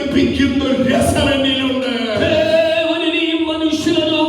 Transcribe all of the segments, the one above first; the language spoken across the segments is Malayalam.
ലഭിക്കുന്ന രസം എന്നിലുണ്ട്. దేవుని మనుషులను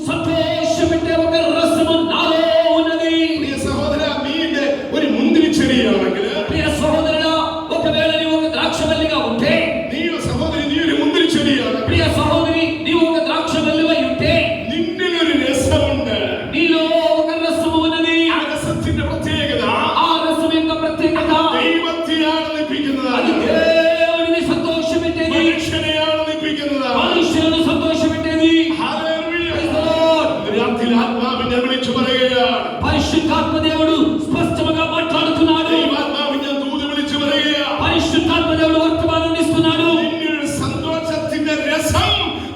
సంతోషపెట్టే ఒక రసము నాలో ఉన్నది. ప్రియ సహోదరా, నీవు ഒരു മുന്തിരിച്ചെടിയാണെങ്കിൽ, ప్రియ సహోదరుడా, ఒకవేళ నీవు ఒక ద్రాక్షవల్లిగా ఉంటే, నీవు సహోదరి నీవు ഒരു മുന്തിരിച്ചെടിയാണ്, ప్రియ సహోదరి నీవు ఒక ద్రాక్షవల్లివై ఉంటే, നിന്നിലൊരു രസമുണ്ട്. నీలో ఒక రసము ఉన్నది. ആ രസത്തിന്റെ പ്രത്യേകത, ఆ రసం యొక్క ప్రత్యేకత ദൈവത്തെയാണ് ലഭിക്കുന്നത്, అది దేవుని సంతోషపెట్టేది, മനുഷ്യനെയാണ് ലഭിക്കുന്നത്. మనుషులను సంతోషపెట్టేది. ഹല്ലേലൂയ. Praise the Lord. രാത്രിയിൽ ആത്മാവിനെ വിളിച്ചു പറയുകയാണ്. పరిశుద్ధాత్మ దేవుడు స్పష్టంగా మాట్లాడుతున్నాడు. ദൈവാത്മാവിനെ ദൂത് വിളിച്ചു പറയുകയാണ്. పరిశుద్ధాత్మ దేవుడు వర్తమానం ఇస్తున్నాడు. നിന്നിൽ സന്തോഷത്തിന്റെ രസം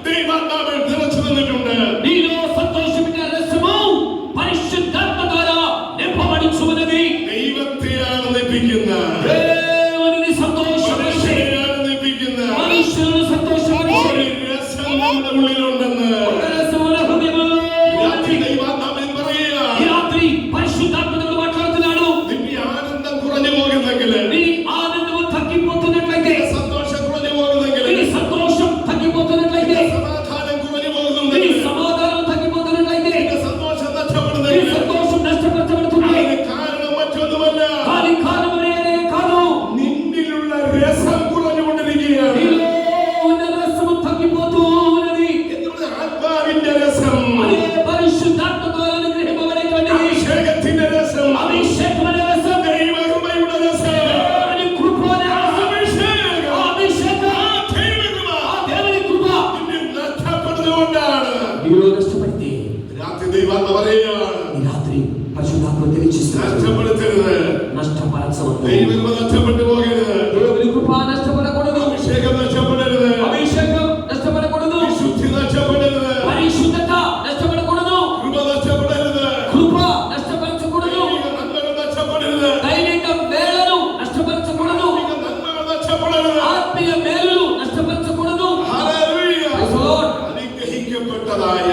ദൈവാത്മാവിൽ നിറച്ചു തന്നിട്ടുണ്ട്. నీలో సంతోషపెట్టే రసము పరిశుద్ధాత్మ ద్వారా నింపబడి ఉన్నది. ദൈവത്തെയാണ് ലഭിക്കുന്നത്, దేవుని సంతోషపెట్టి മനുഷ്യനെയാണ് ലഭിക്കുന്നത്. మనుషులను సంతోషపెట్టి ഒരു രസം നമ്മുടെ ഉള്ളിലുണ്ടെന്ന് ఒక రసము మన హృదయంలో രാത്രി ఉన్నది. ദൈവാത്മാവിൻ പറയുകയാണ്. ఈ రాత్రి పరిశుద్ధాత్మ దేవుడు మాట్లాడుతున్నాడు. നിന്റെ ആനന്ദം കുറഞ്ഞു പോകുന്നെങ്കിൽ, నీ ఆనందం తగ్గిపోతున్నట్లయితే, സന്തോഷം കുറഞ്ഞു പോകുന്നെങ്കിൽ, నీ సంతోషం తగ్గిపోతున్నట్లయితే, സമാധാനം കുറഞ്ഞു నీ പോകുന്നെങ്കിൽ, సమాధానం తగ్గిపోతున్నట్లయితే, നിന്റെ സന്തോഷം నీ നഷ്ടപ്പെടുന്നെങ്കിൽ, సంతోషం నష్టపరచబడుతుంది. അതിന് കാരണം മറ്റൊന്നുമല്ല, కానీ కారణం వేరే కాదు, നിന്നിലുള്ള രസം കുറഞ്ഞുകൊണ്ടിരിക്കുകയാണ്. నీలో ఉన్న రసము తగ్గిపోతూ ఉన్నది. എന്നുള്ള ആത്മാവിന്റെ രസം, అదే పరిశుద్ధాత్మ ద్వారా అనుగ్రహింపబడేటువంటి അഭിഷേകത്തിന്റെ രസം, అభిషేకమైన రసం, ദൈവകൃപയുടെ രസം, దేవుని కృప అనే రసం, അഭിഷേകം, ఆ అభిషేకం, ദൈവകൃപ ఆ దేవుని కృప നിന്നെ നഷ്ടപ്പെടുന്നതുകൊണ്ടാണ്. నీలో నష్టపడితే, രാത്രി ദൈവാത്മ പറയുകയാണ്, ఈ రాత్రి పరిశుద్ధాత్మ తెలియజేస్తున్నాడు, നഷ്ടപ്പെടുത്തരുത്. నష్టపరచవద్దు. ദൈവകൃപ നഷ്ടപ്പെട്ടു പോകരുത്. దేవుని కృప నష్టపడకూడదు, അഭിഷേകം നഷ്ടപ്പെടരുത്. అభిషేకం నష్టపడకూడదు, വിശുദ്ധി നഷ്ടപ്പെടരുത്. పరిశుద్ధత నష్టపడకూడదు, കൃപ നഷ്ടപ്പെടരുത്. కృప నష్టపరచకూడదు, ദൈവിക നന്മകൾ നഷ്ടപ്പെടരുത്. దైవిక మేళను నష్టపరచకూడదు, ദൈവിക നന്മകൾ നഷ്ടപ്പെടരുത്. ఆత్మీయ మేలులు నష్టపరచకూడదు. ഹല്ലേലൂയ. Praise the Lord. അനുഗ്രഹിക്കപ്പെട്ടതായ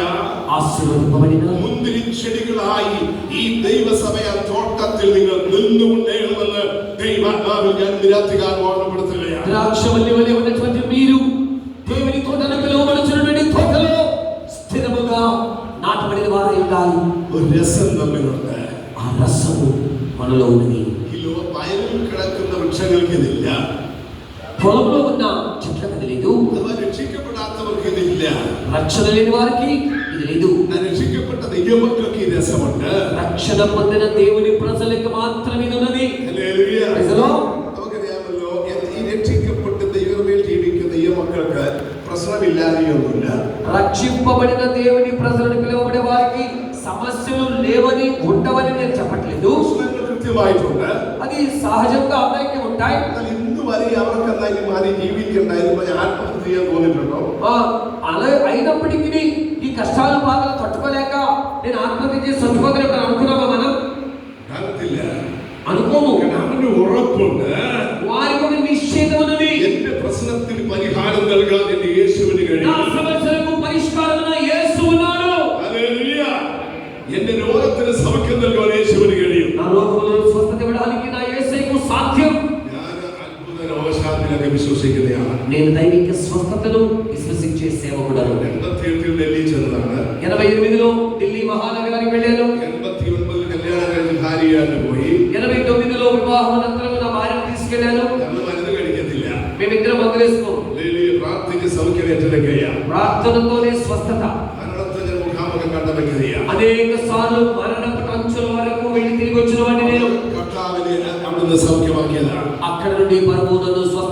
ఆశీర్వదింపబడిన മുന്തിരിച്ചെടികളായി ഈ ദൈവസഭയ തോട്ടത്തിൽ നിങ്ങൾ നിന്നുകൊണ്ടേണമെന്ന് ദൈവാത്മാവിൽ ഞാൻ നിരാധികാരം ഓർമ്മപ്പെടുത്തുകയാണ്. ద్రాక్షవల్లి వలె ఉన్నటువంటి మీరు దేవుని తోటలో పిలువబడుచున్నటువంటి తోటలో స్థిరముగా నాటబడిన వారై ఉండాలి. ഒരു രസം തമ്മിലുണ്ട്. ఆ రసము మనలో ఉన్నది. വയലിൽ കിടക്കുന്ന വൃക്ഷങ്ങൾക്ക് ഇതില്ല, పొలంలో ఉన్న చెట్లకు అది లేదు, അഥവാ രക്ഷിക്കപ്പെടാത്തവർക്ക് ഇതില്ല. రక్షణ లేని వారికి ఇది లేదు. രക്ഷിക്കപ്പെട്ട ദൈവമക്കൾക്ക് ഈ രസമുണ്ട്. రక్షణ పొందిన దేవుని ప్రజలకు మాత్రమే ఇది ఉన్నది. ഹല്ലേലൂയ. Praise the Lord. നമുക്കറിയാമല്ലോ, ഈ രക്ഷിക്കപ്പെട്ട് ദൈവമേൽ ജീവിക്കുന്ന ദൈവമക്കൾക്ക് പ്രശ്നമില്ലാതെയൊന്നുമില്ല. రక్షింపబడిన దేవుని ప్రజలను పిలువబడే వారికి సమస్యలు లేవని ఉండవని నేను చెప్పట్లేదు. പ്രശ്നങ്ങൾ കൃത്യമായിട്ടുണ്ട്. అది సహజంగా అందరికీ ఉంటాయి. എന്നാൽ ഇന്ന് വരെ അവർക്ക് എന്തായാലും മാറി ജീവിക്കണ്ടായിരുന്നു. ഞാൻ ആത്മഹത്യ ചെയ്യാൻ തോന്നിയിട്ടുണ്ടോ? అలా అయినప్పటికీ ఈ కష్టాలు బాధలు తట్టుకోలేక నేను ఆత్మహత్య చేసి చచ్చిపోతాను అనుకున్నామా మనం? കാണത്തില്ല. అనుకోము. അവന് ഉറപ്പുണ്ട്, వారికి ఒక నిశ్చయిత ఉన్నది. എന്റെ പ്രശ്നത്തിന് പരിഹാരം നൽകാൻ എന്റെ യേശുവിന് నా കഴിയും. సమస్యలకు పరిష్కారం యేసు ఉన్నాడు. ഹല്ലേലൂയ. എന്റെ രോഗത്തിന് സൗഖ്യം നൽകാൻ യേശുവിന് കഴിയും. నా రోగములో స్వస్థత ఇవ్వడానికి నా యేసయ్యకు సాధ్యం. ഞാൻ അത്ഭുത രോഗശാന്തിയിലൊക്കെ വിശ്വസിക്കുന്നതാണ്. నేను దైవిక స్వస్థతను విశ్వసించే సేవకుడను. 88 ഡൽഹി ചെന്നതാണ്. 88లో ఢిల్లీ మహానగరానికి వెళ్ళాను. 89 കല്യാണം കഴിഞ്ഞ് ഭാര്യയായിട്ട് പോയി. 89లో వివాహం అనంతరం నా భార్యను తీసుకెళ్లాను. ഞങ്ങൾ മരുന്ന് കഴിക്കത്തില്ല. మేమిద్దరం మందులేసుకోం. പ്രാർത്ഥിച്ച് സൗഖ്യം ഏറ്റെടുക്കുകയാണ്. ప్రార్థనతోనే స్వస్థత. മരണത്തിന് മുഖാമുഖം കണ്ട വ്യക്തിയാണ്. అనేక సార్లు మరణపు అంచుల వరకు వెళ్ళి తిరిగి వచ్చిన వాడిని నేను. കർത്താവിനെ അവിടുന്ന് സൗഖ്യമാക്കിയതാണ്. అక్కడ నుండి ప్రభువు నన్ను స్వస్థ